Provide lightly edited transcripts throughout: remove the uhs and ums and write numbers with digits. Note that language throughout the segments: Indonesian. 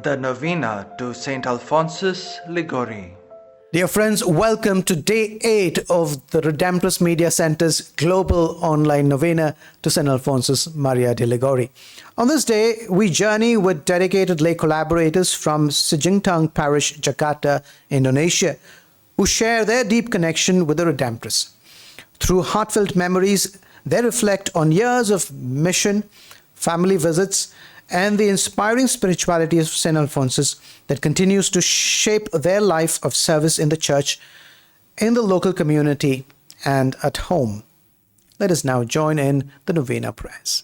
The Novena to Saint Alphonsus Liguori. Dear friends, welcome to day 8 of the Redemptorist Media Center's global online novena to St. Alphonsus Maria de Liguori. On this day, we journey with dedicated lay collaborators from Sijintang Parish, Jakarta, Indonesia, who share their deep connection with the Redemptorists. Through heartfelt memories, they reflect on years of mission, family visits, and the inspiring spirituality of St. Alphonsus that continues to shape their life of service in the church, in the local community, and at home. Let us now join in the novena prayers.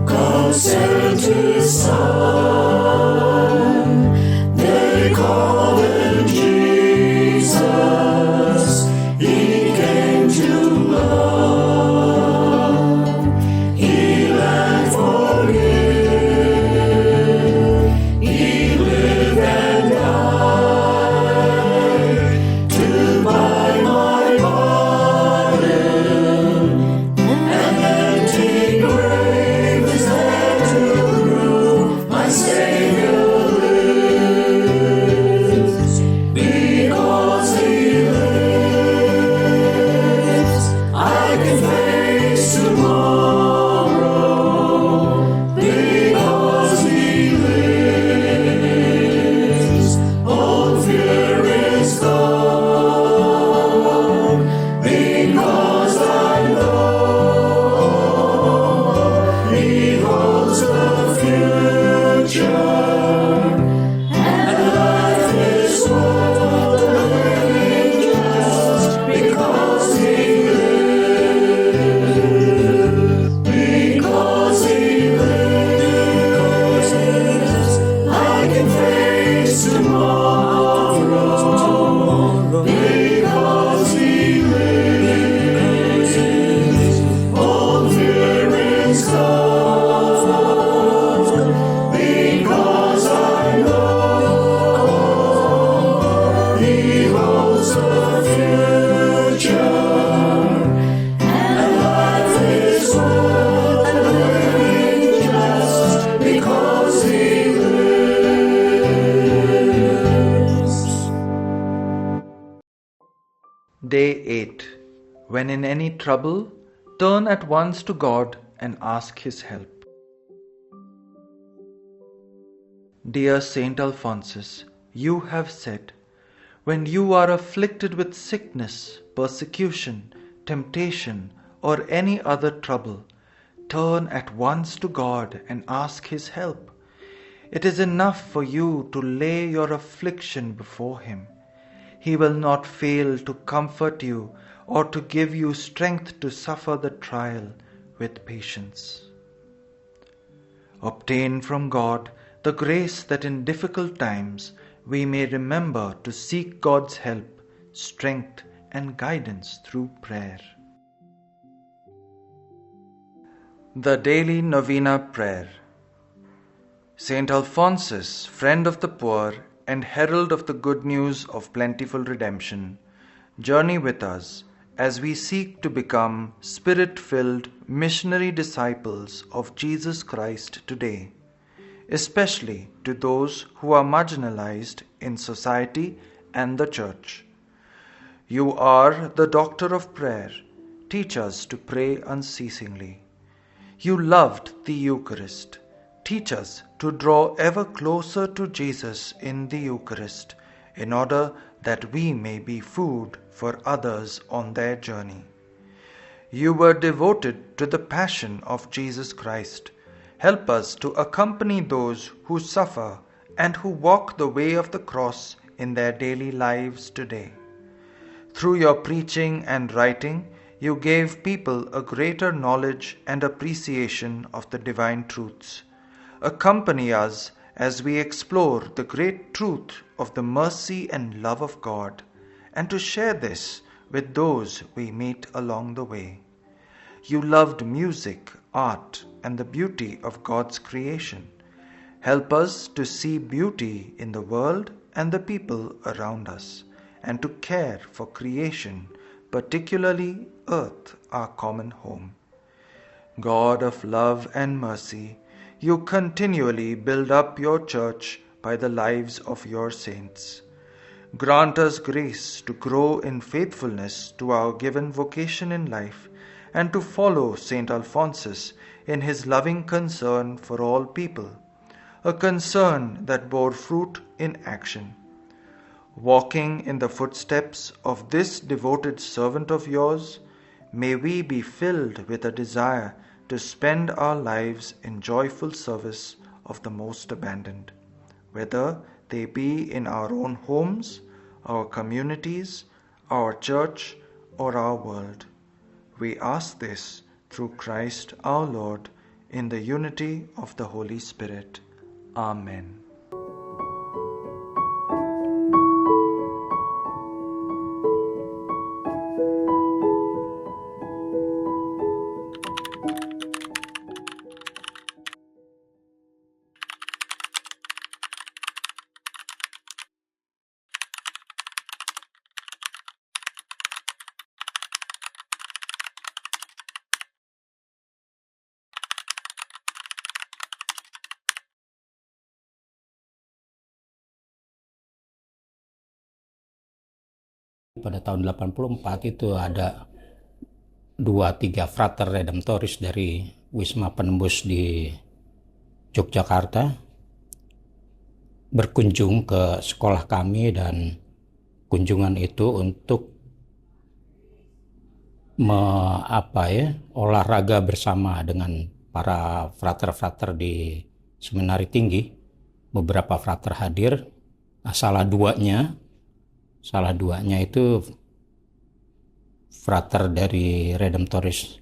God sent His Son, they call Him Jesus. He came to love, heal and forgive. He lived and died to buy my pardon. An empty grave is there to prove my Savior lives. Because He lives, I can face tomorrow. Because He lives, all fear is gone. Because I know He holds the future, and life is worth living just because He lives. Because He lives, I can face tomorrow. Because He lives, all fear is gone. Because I know He holds the future, and life is worth living just because He lives. Day 8. When in any trouble, turn at once to God and ask His help. Dear Saint Alphonsus, you have said, when you are afflicted with sickness, persecution, temptation, or any other trouble, turn at once to God and ask His help. It is enough for you to lay your affliction before Him. He will not fail to comfort you or to give you strength to suffer the trial with patience. Obtain from God the grace that in difficult times we may remember to seek God's help, strength, and guidance through prayer. The Daily Novena Prayer. Saint Alphonsus, friend of the poor and herald of the good news of plentiful redemption, journey with us as we seek to become Spirit-filled missionary disciples of Jesus Christ today, especially to those who are marginalized in society and the Church. You are the Doctor of Prayer. Teach us to pray unceasingly. You loved the Eucharist. Teach us to draw ever closer to Jesus in the Eucharist, in order that we may be food for others on their journey. You were devoted to the passion of Jesus Christ. Help us to accompany those who suffer and who walk the way of the cross in their daily lives today. Through your preaching and writing, you gave people a greater knowledge and appreciation of the divine truths. Accompany us as we explore the great truth of the mercy and love of God, and to share this with those we meet along the way. You loved music, art, and the beauty of God's creation. Help us to see beauty in the world and the people around us, and to care for creation particularly earth, our common home. God of love and mercy, you continually build up your church by the lives of your saints. Grant us grace to grow in faithfulness to our given vocation in life and to follow Saint Alphonsus in his loving concern for all people, a concern that bore fruit in action. Walking in the footsteps of this devoted servant of yours, may we be filled with a desire to spend our lives in joyful service of the most abandoned, whether they be in our own homes, our communities, our church, or our world. We ask this through Christ our Lord, in the unity of the Holy Spirit. Amen. Pada tahun 84 itu ada 2-3 frater redemptoris dari Wisma Penembus di Yogyakarta berkunjung ke sekolah kami, dan kunjungan itu untuk olahraga bersama dengan para frater-frater di Seminari Tinggi. Beberapa frater hadir. Salah duanya itu frater dari Redemptoris.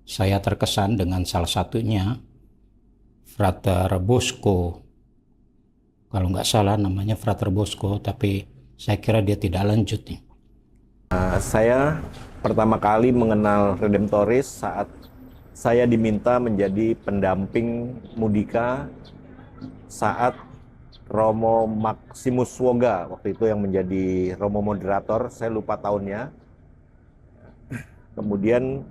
Saya terkesan dengan salah satunya, Frater Bosco. Kalau nggak salah namanya Frater Bosco, tapi saya kira dia tidak lanjut nih. Saya pertama kali mengenal Redemptoris saat saya diminta menjadi pendamping Mudika saat Romo Maximus Woga waktu itu yang menjadi Romo Moderator, saya lupa tahunnya. Kemudian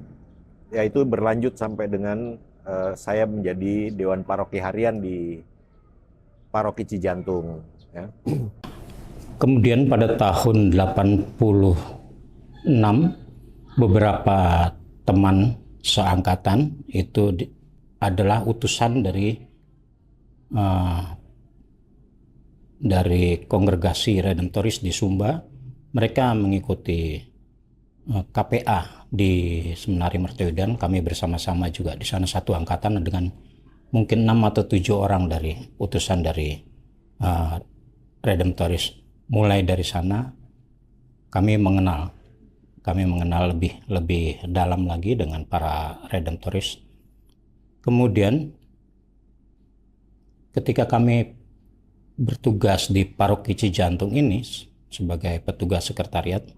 ya itu berlanjut sampai dengan saya menjadi Dewan Paroki Harian di Paroki Cijantung. Ya. Kemudian pada tahun 86, beberapa teman seangkatan itu adalah utusan dari kongregasi Redemptoris di Sumba. Mereka mengikuti KPA di Seminari Mertoyudan. Kami bersama-sama juga di sana satu angkatan dengan mungkin 6 atau 7 orang dari utusan dari Redemptoris. Mulai dari sana kami mengenal lebih dalam lagi dengan para Redemptoris. Kemudian ketika kami bertugas di Paroki Cijantung ini sebagai petugas sekretariat,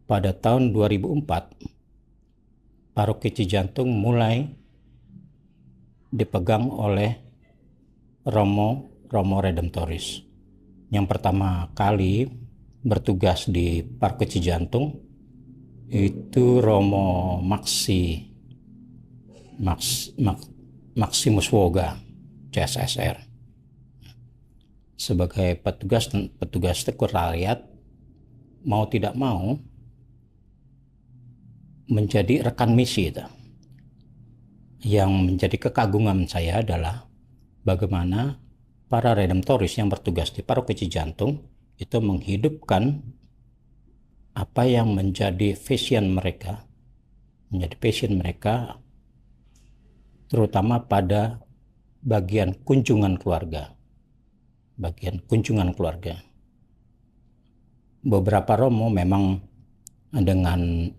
pada tahun 2004 Paroki Cijantung mulai dipegang oleh Romo Redemptoris. Yang pertama kali bertugas di Paroki Cijantung itu Romo Maximus Woga, CSSR. Sebagai petugas sekretariat, mau tidak mau menjadi rekan misi itu. Yang menjadi kekaguman saya adalah bagaimana para Redemptoris yang bertugas di Paroki Cijantung itu menghidupkan apa yang menjadi passion mereka, terutama pada bagian kunjungan keluarga. Beberapa romo memang dengan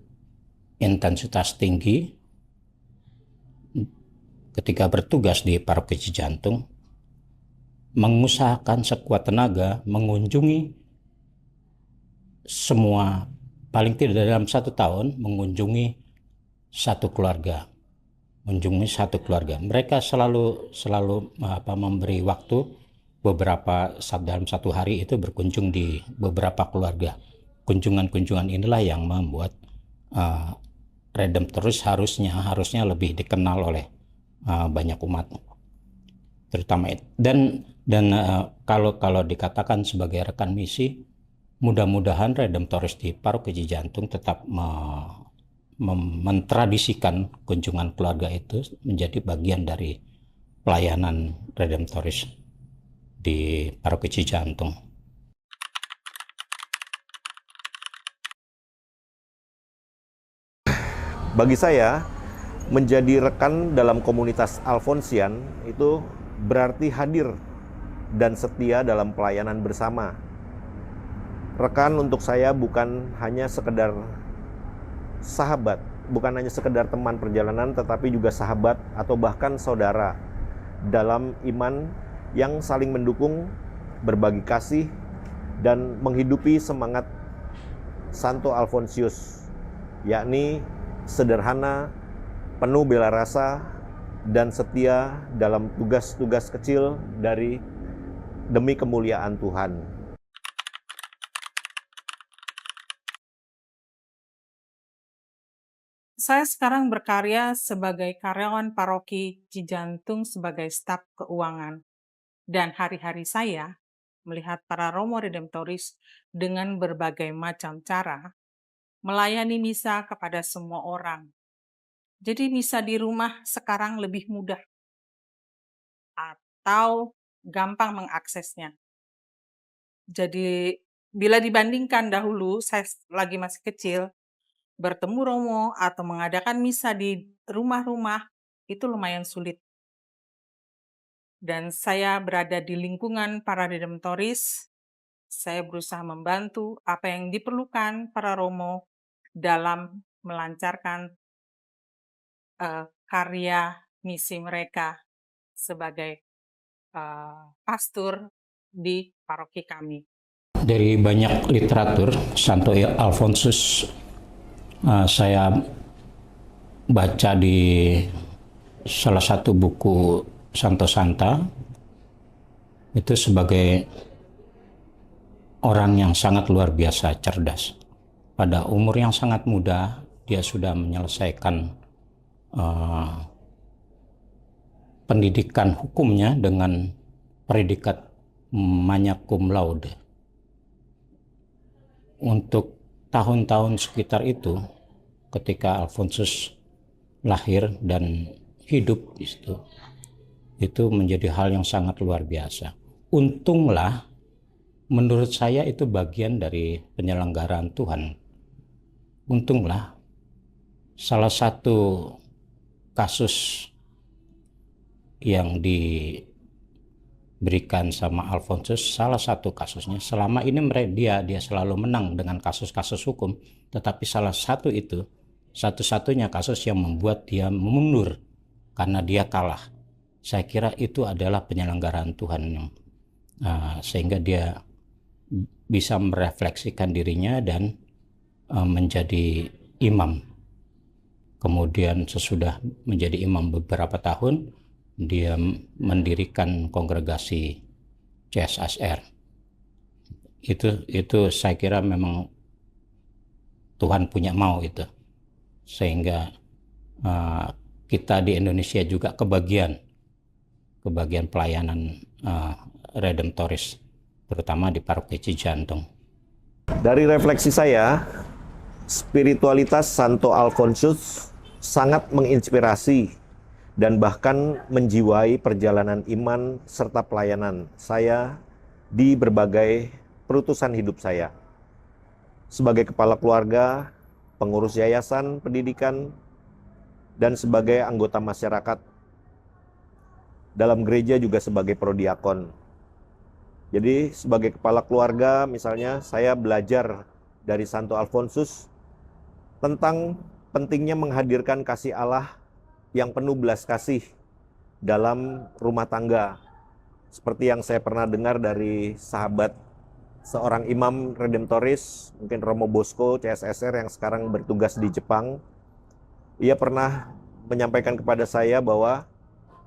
intensitas tinggi ketika bertugas di Paroki Cijantung mengusahakan sekuat tenaga mengunjungi semua, paling tidak dalam 1 tahun mengunjungi satu keluarga. Mereka selalu memberi waktu beberapa dalam 1 hari itu berkunjung di beberapa keluarga. Kunjungan-kunjungan inilah yang membuat uh, Redemptoris harusnya lebih dikenal oleh banyak umat, terutama itu. Dan kalau dikatakan sebagai rekan misi, mudah-mudahan Redemptoris di Paroki Cijantung tetap mentradisikan kunjungan keluarga itu menjadi bagian dari pelayanan Redemptoris di Paroki Cijantung. Bagi saya, menjadi rekan dalam komunitas Alfonsian itu berarti hadir dan setia dalam pelayanan bersama. Rekan untuk saya bukan hanya sekedar sahabat, bukan hanya sekedar teman perjalanan, tetapi juga sahabat atau bahkan saudara dalam iman yang saling mendukung, berbagi kasih, dan menghidupi semangat Santo Alfonsius, yakni sederhana, penuh bela rasa, dan setia dalam tugas-tugas kecil demi kemuliaan Tuhan. Saya sekarang berkarya sebagai karyawan paroki Cijantung sebagai staf keuangan. Dan hari-hari saya melihat para Romo Redemptoris dengan berbagai macam cara melayani misa kepada semua orang. Jadi misa di rumah sekarang lebih mudah atau gampang mengaksesnya. Jadi bila dibandingkan dahulu saya lagi masih kecil, bertemu Romo atau mengadakan misa di rumah-rumah itu lumayan sulit. Dan saya berada di lingkungan para Redemptoris, saya berusaha membantu apa yang diperlukan para Romo dalam melancarkan karya misi mereka sebagai pastor di paroki kami. Dari banyak literatur Santo Alfonsus, saya baca di salah satu buku Santo Santa, itu sebagai orang yang sangat luar biasa cerdas. Pada umur yang sangat muda, dia sudah menyelesaikan pendidikan hukumnya dengan predikat magna cum laude. Untuk tahun-tahun sekitar itu, ketika Alfonsus lahir dan hidup di situ, itu menjadi hal yang sangat luar biasa. Untunglah, menurut saya itu bagian dari penyelenggaraan Tuhan. Untunglah, salah satu kasus yang diberikan sama Alfonsus, salah satu kasusnya, selama ini dia selalu menang dengan kasus-kasus hukum, tetapi salah satu itu, satu-satunya kasus yang membuat dia mundur karena dia kalah. Saya kira itu adalah penyelenggaraan Tuhan, sehingga dia bisa merefleksikan dirinya dan menjadi imam. Kemudian sesudah menjadi imam beberapa tahun, dia mendirikan kongregasi CSSR. Itu saya kira memang Tuhan punya mau itu, sehingga kita di Indonesia juga kebagian pelayanan Redemptoris, terutama di Paroki Cijantung. Dari refleksi saya, spiritualitas Santo Alfonsus sangat menginspirasi dan bahkan menjiwai perjalanan iman serta pelayanan saya di berbagai perutusan hidup saya. Sebagai kepala keluarga, pengurus yayasan pendidikan, dan sebagai anggota masyarakat. Dalam gereja juga sebagai prodiakon. Jadi sebagai kepala keluarga misalnya saya belajar dari Santo Alfonsus tentang pentingnya menghadirkan kasih Allah yang penuh belas kasih dalam rumah tangga. Seperti yang saya pernah dengar dari sahabat seorang imam Redemptoris, mungkin Romo Bosco CSSR yang sekarang bertugas di Jepang. Ia pernah menyampaikan kepada saya bahwa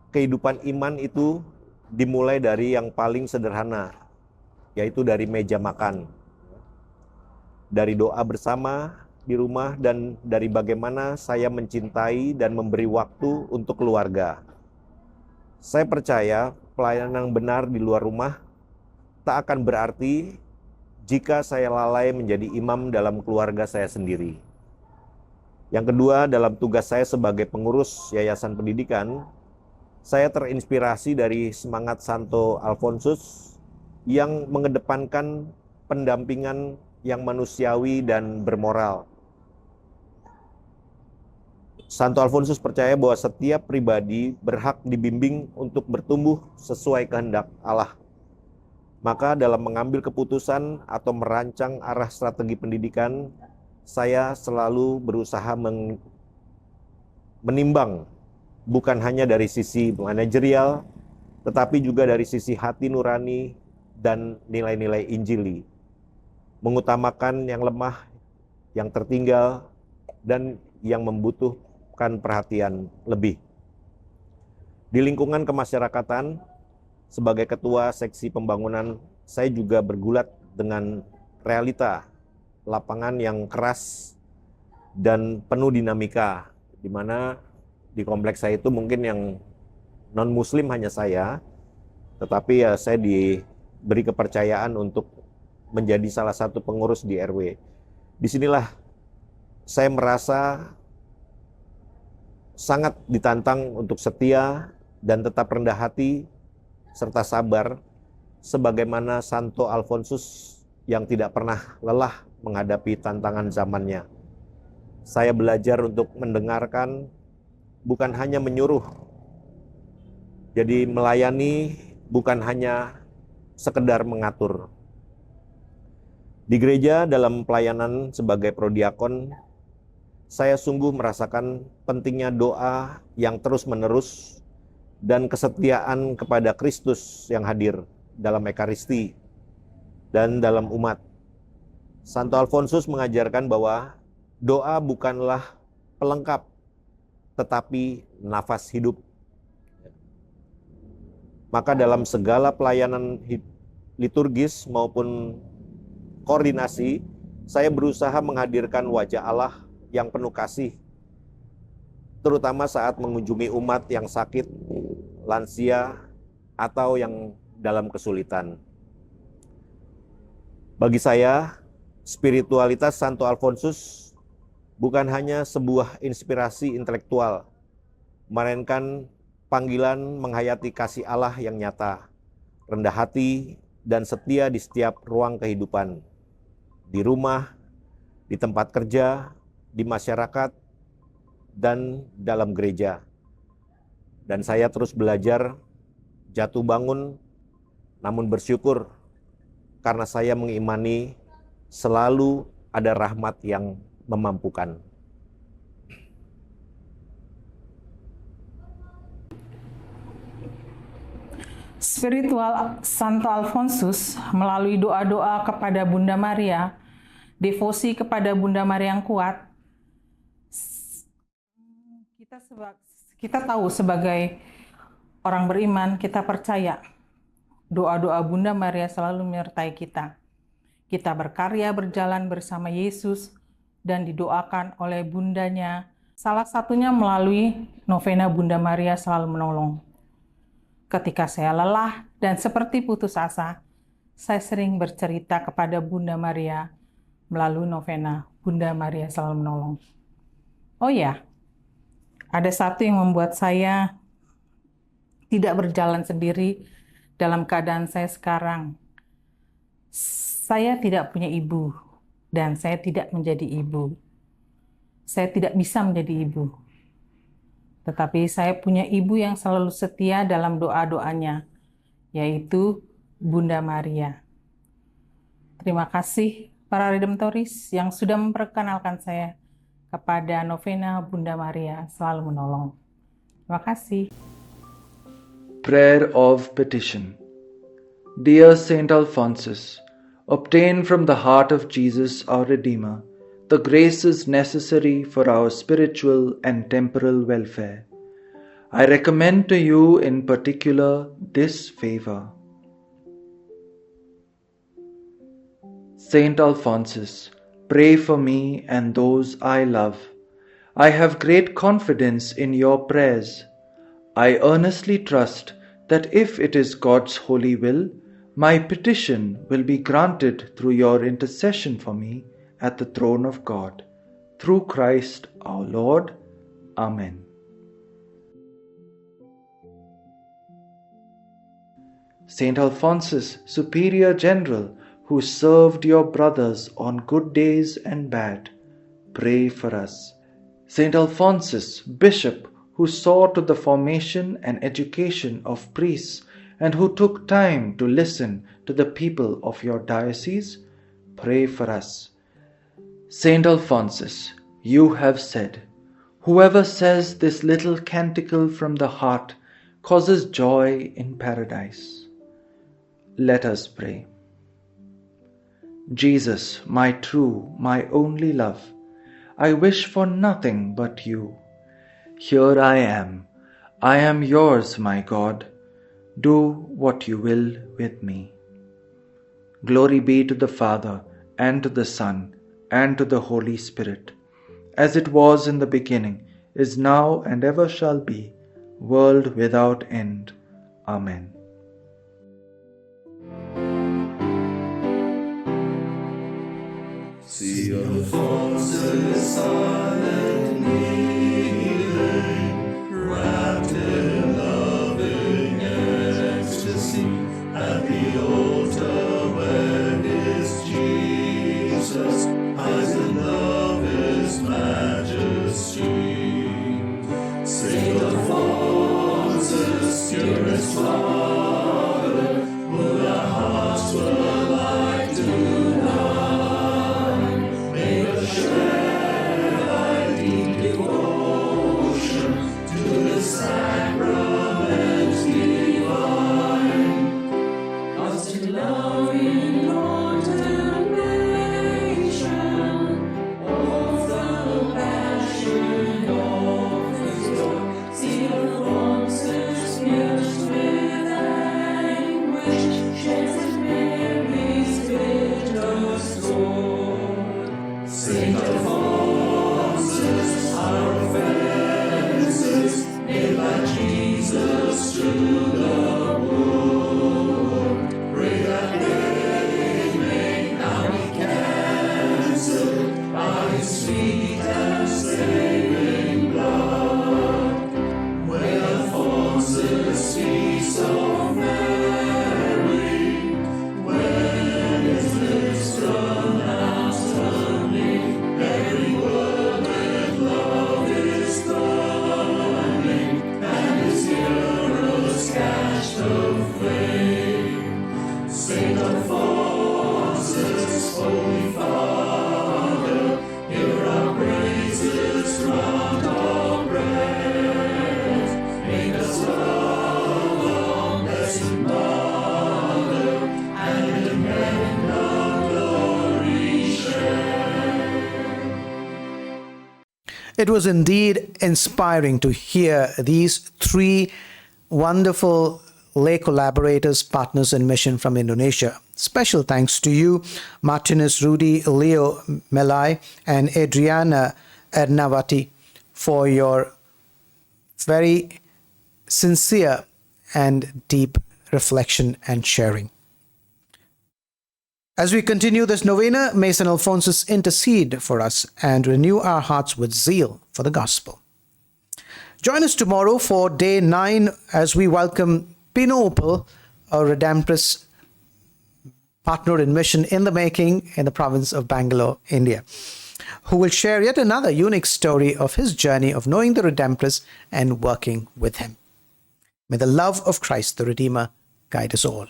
kehidupan iman itu dimulai dari yang paling sederhana, yaitu dari meja makan. Dari doa bersama, di rumah dan dari bagaimana saya mencintai dan memberi waktu untuk keluarga. Saya percaya pelayanan yang benar di luar rumah tak akan berarti jika saya lalai menjadi imam dalam keluarga saya sendiri. Yang kedua, dalam tugas saya sebagai pengurus yayasan pendidikan, saya terinspirasi dari semangat Santo Alfonsus yang mengedepankan pendampingan yang manusiawi dan bermoral. Santo Alfonsus percaya bahwa setiap pribadi berhak dibimbing untuk bertumbuh sesuai kehendak Allah. Maka dalam mengambil keputusan atau merancang arah strategi pendidikan, saya selalu berusaha menimbang bukan hanya dari sisi manajerial, tetapi juga dari sisi hati nurani dan nilai-nilai Injili. Mengutamakan yang lemah, yang tertinggal, dan yang membutuhkan perhatian lebih. Di lingkungan kemasyarakatan, sebagai ketua seksi pembangunan, saya juga bergulat dengan realita lapangan yang keras dan penuh dinamika, di mana di kompleks saya itu mungkin yang non-muslim hanya saya, tetapi ya saya diberi kepercayaan untuk menjadi salah satu pengurus di RW. Disinilah saya merasa sangat ditantang untuk setia dan tetap rendah hati serta sabar sebagaimana Santo Alfonsus yang tidak pernah lelah menghadapi tantangan zamannya. Saya belajar untuk mendengarkan, bukan hanya menyuruh. Jadi melayani bukan hanya sekedar mengatur. Di gereja dalam pelayanan sebagai prodiakon, saya sungguh merasakan pentingnya doa yang terus-menerus dan kesetiaan kepada Kristus yang hadir dalam Ekaristi dan dalam umat. Santo Alfonsus mengajarkan bahwa doa bukanlah pelengkap, tetapi nafas hidup. Maka dalam segala pelayanan liturgis maupun koordinasi, saya berusaha menghadirkan wajah Allah yang penuh kasih, terutama saat mengunjungi umat yang sakit, lansia, atau yang dalam kesulitan. Bagi saya, spiritualitas Santo Alfonsus bukan hanya sebuah inspirasi intelektual, melainkan panggilan menghayati kasih Allah yang nyata, rendah hati, dan setia di setiap ruang kehidupan, di rumah, di tempat kerja, di masyarakat, dan dalam gereja. Dan saya terus belajar, jatuh bangun, namun bersyukur karena saya mengimani selalu ada rahmat yang memampukan. Spiritual Santo Alfonsus melalui doa-doa kepada Bunda Maria, devosi kepada Bunda Maria yang kuat, kita tahu sebagai orang beriman, kita percaya doa-doa Bunda Maria selalu menyertai kita. Kita berkarya berjalan bersama Yesus dan didoakan oleh bundanya. Salah satunya melalui novena Bunda Maria selalu menolong. Ketika saya lelah dan seperti putus asa, saya sering bercerita kepada Bunda Maria melalui novena Bunda Maria selalu menolong. Oh ya, ada satu yang membuat saya tidak berjalan sendiri dalam keadaan saya sekarang. Saya tidak punya ibu dan saya tidak menjadi ibu. Saya tidak bisa menjadi ibu. Tetapi saya punya ibu yang selalu setia dalam doa-doanya, yaitu Bunda Maria. Terima kasih para Redemptoris yang sudah memperkenalkan saya kepada novena Bunda Maria selalu menolong. Terima kasih. Prayer of Petition. Dear Saint Alphonsus, obtain from the heart of Jesus our Redeemer the graces necessary for our spiritual and temporal welfare. I recommend to you in particular this favor. Saint Alphonsus, pray for me and those I love. I have great confidence in your prayers. I earnestly trust that if it is God's holy will, my petition will be granted through your intercession for me at the throne of God. Through Christ our Lord. Amen. Saint Alphonsus, Superior General, who served your brothers on good days and bad, pray for us. Saint Alphonsus, Bishop, who saw to the formation and education of priests and who took time to listen to the people of your diocese, pray for us. Saint Alphonsus, you have said, "Whoever says this little canticle from the heart causes joy in paradise." Let us pray. Jesus, my true, my only love, I wish for nothing but you. Here I am yours, my God. Do what you will with me. Glory be to the Father, and to the Son, and to the Holy Spirit, as it was in the beginning, is now, and ever shall be, world without end. Amen. See Alphonsus silent kneeling, wrapped in loving ecstasy, at the altar where is Jesus, hides in love His majesty. Saint Alphonsus, dearest Father, would our hearts were like tonight, may us share thy deep devotion to the sacraments divine. Lost in love in contemplation of the passion of His Lord, Saint Alphonsus, pierced with anguish, sheds Mary's bitter sword. Saint Alphonsus, our offenses, nailed by Jesus to the wood, pray that they may now be cancelled by His sweet and saving blood. When Alphonsus speaks of Mary, when his lips pronounce her name, every word with love is burning, and his hearers catch the flame. Saint Alphonsus, Holy Father, hear our praises, grant our prayers. Make us love our Blessed Mother, and in heaven her glory share. It was indeed inspiring to hear these three wonderful lay collaborators, partners in mission from Indonesia. Special thanks to you, Martinus Rudy Leo Melai and Adriana Ernavati, for your very sincere and deep reflection and sharing. As we continue this novena, may St. Alphonsus intercede for us and renew our hearts with zeal for the gospel. Join us tomorrow for day 9 as we welcome Pino Opal, a Redemptorist partner in mission in the making in the province of Bangalore, India, who will share yet another unique story of his journey of knowing the Redemptorist and working with him. May the love of Christ the Redeemer guide us all.